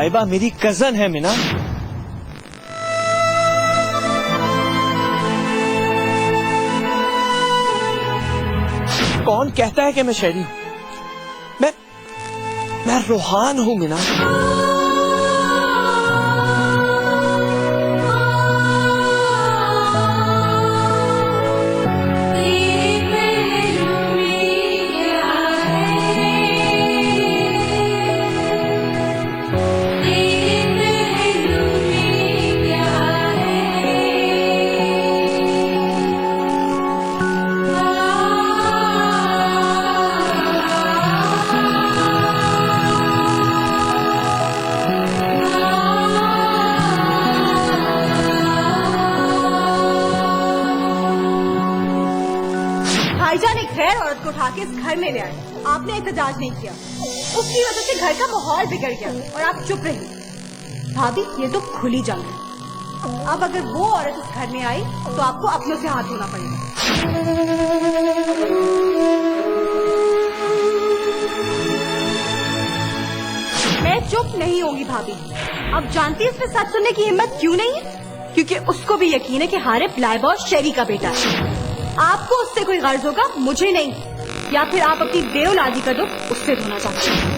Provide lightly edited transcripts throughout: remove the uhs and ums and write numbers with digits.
लाइबा मेरी कजन है मीना। कौन कहता है कि मैं शहरी हूं? मैं रोहान हूं मीना। भाईजान एक गैर औरत को उठा के इस घर में ले आए, आपने एहतजाज नहीं किया, उसकी वजह से घर का माहौल बिगड़ गया और आप चुप रही। भाभी ये तो खुली जंग है, अब अगर वो औरत इस घर में आई तो आपको अपनों से हाथ धोना पड़ेगा। मैं चुप नहीं होंगी भाभी। अब जानती है इसमें सच सुनने की हिम्मत क्यों नहीं है? क्योंकि उसको भी यकीन है कि हारिफ लाइबा और शेरी का बेटा है। आपको उससे कोई गर्ज होगा, मुझे नहीं। या फिर आप अपनी देवलादी का दुख उससे धोना चाहते हैं?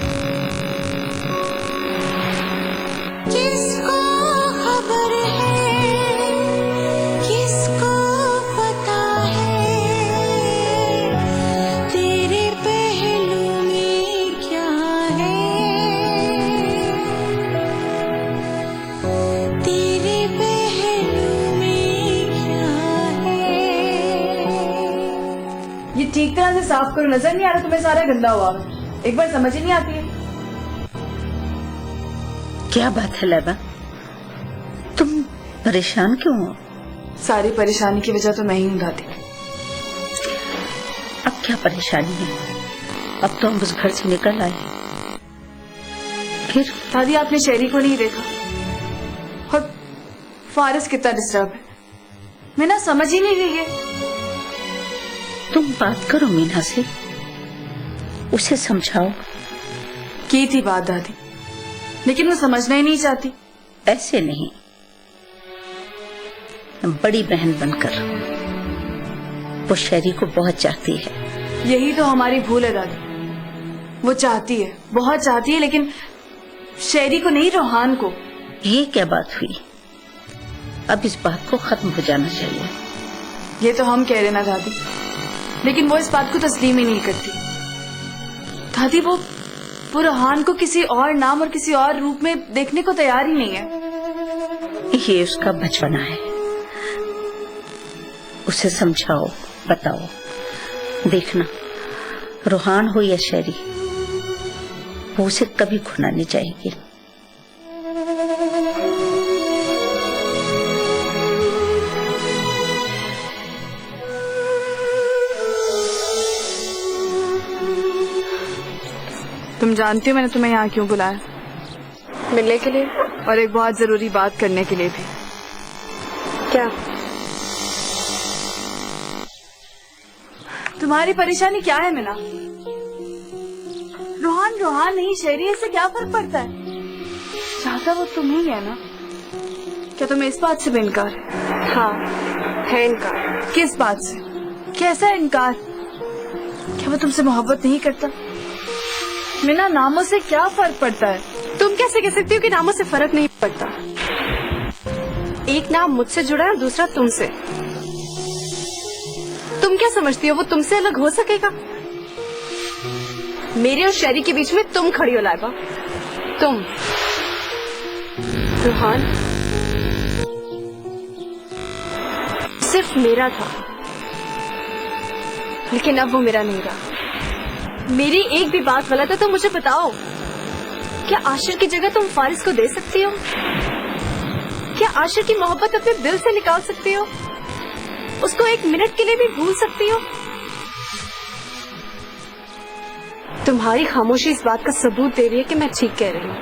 किसको खबर है, किसको पता है, तेरे पहलू में क्या है, तेरे पहलू में क्या है। ये ठीक तरह से साफ करो, नजर नहीं आ रहा तुम्हें सारा गंदा हुआ? एक बार समझ ही नहीं आती है। क्या बात है लाइबा, तुम परेशान क्यों हो? सारी परेशानी की वजह तो मैं ही हूँ दादी। अब क्या परेशानी है? अब तो हम उस घर से निकल आए। फिर दादी आपने शेरी को नहीं देखा और फारिस कितना डिस्टर्ब है, मैं ना समझ ही नहीं रही है। तुम बात करो मीना से, उसे समझाओ। की थी बात दादी, लेकिन वो समझना ही नहीं चाहती। ऐसे नहीं, बड़ी बहन बनकर वो शेरी को बहुत चाहती है। यही तो हमारी भूल है दादी। वो चाहती है, बहुत चाहती है, लेकिन शेरी को नहीं, रोहान को। ये क्या बात हुई? अब इस बात को खत्म हो जाना चाहिए। ये तो हम कह रहे ना दादी, लेकिन वो इस बात को तस्लीम ही नहीं करती। दादी वो रोहान को किसी और नाम और किसी और रूप में देखने को तैयार ही नहीं है। ये उसका बचपना है, उसे समझाओ, बताओ। देखना, रोहान हो या शेरी, वो उसे कभी खोना नहीं चाहेगी। तुम जानती हो मैंने तुम्हें यहाँ क्यों बुलाया? मिलने के लिए और एक बहुत जरूरी बात करने के लिए भी। क्या? तुम्हारी परेशानी क्या है मीना? रोहान रोहान नहीं, शेरी, से क्या फर्क पड़ता है? चाहता वो तुम्हें ही है ना? क्या तुम्हें इस बात से भी इनकार है? हाँ है इनकार। किस बात से? कैसा इनकार? क्या वो तुमसे मोहब्बत नहीं करता? मीना नामों से क्या फर्क पड़ता है? तुम कैसे कह सकती हो कि नामों से फर्क नहीं पड़ता? एक नाम मुझसे जुड़ा है, दूसरा तुमसे। तुम क्या समझती हो वो तुमसे अलग हो सकेगा? मेरे और शेरी के बीच में तुम खड़ी हो लाइबा। तुम रोहान सिर्फ मेरा था, लेकिन अब वो मेरा नहीं रहा। मेरी एक भी बात गलत है तो मुझे बताओ। क्या आशिर की जगह तुम फारिस को दे सकती हो? क्या आशिर की मोहब्बत अपने दिल से निकाल सकती हो? उसको एक मिनट के लिए भी भूल सकती हो? तुम्हारी खामोशी इस बात का सबूत दे रही है कि मैं ठीक कह रही हूँ।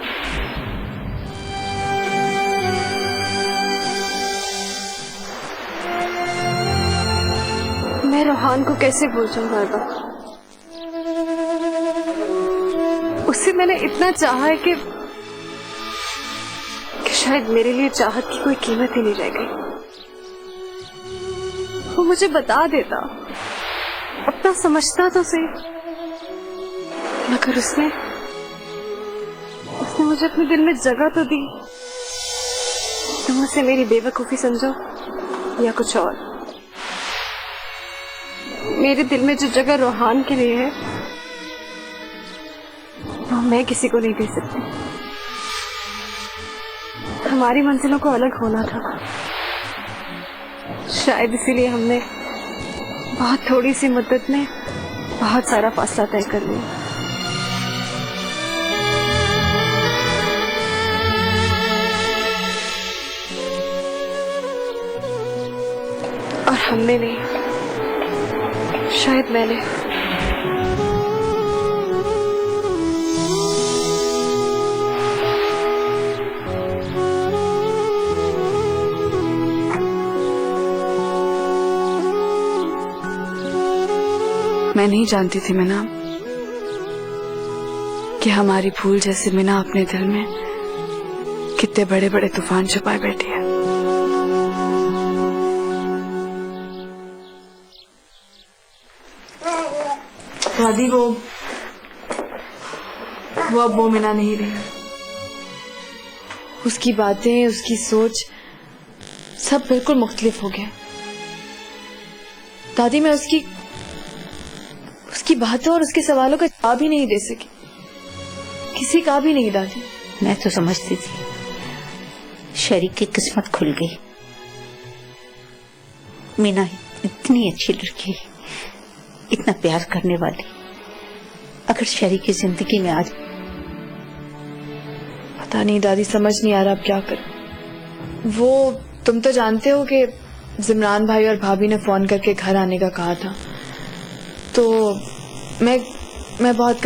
मैं रोहान को कैसे भूल जाऊँ लाइबा? उससे मैंने इतना चाहा है कि शायद मेरे लिए चाहत की कोई कीमत ही नहीं रह गई। वो मुझे बता देता, अपना समझता तो सही, मगर उसने मुझे अपने दिल में जगह तो दी। तुम उसे मेरी बेवकूफी समझो या कुछ और, मेरे दिल में जो जगह रोहान के लिए है वो मैं किसी को नहीं दे सकती। हमारी मंजिलों को अलग होना था, शायद इसीलिए हमने बहुत थोड़ी सी मुद्दत में बहुत सारा फासला तय कर लिया। और हमने नहीं, शायद मैंने। मैं नहीं जानती थी मीना कि हमारी भूल जैसे मीना अपने दिल में कितने बड़े बड़े तूफान छुपाए बैठी है। दादी वो अब वो मीना नहीं रही। उसकी बातें, उसकी सोच सब बिल्कुल मुख्तलिफ हो गया। दादी मैं उसकी बातों और उसके सवालों का जवाब ही नहीं दे सकी, किसी का भी नहीं। दादी मैं तो समझती थी शरीक की किस्मत खुल गई। मीना इतनी अच्छी लड़की, इतना प्यार करने वाली, अगर शरीक की जिंदगी में आज। पता नहीं दादी, समझ नहीं आ रहा अब क्या करूं। वो तुम तो जानते हो कि जिमरान भाई और भाभी ने फोन करके घर आने का कहा था, तो मैं बहुत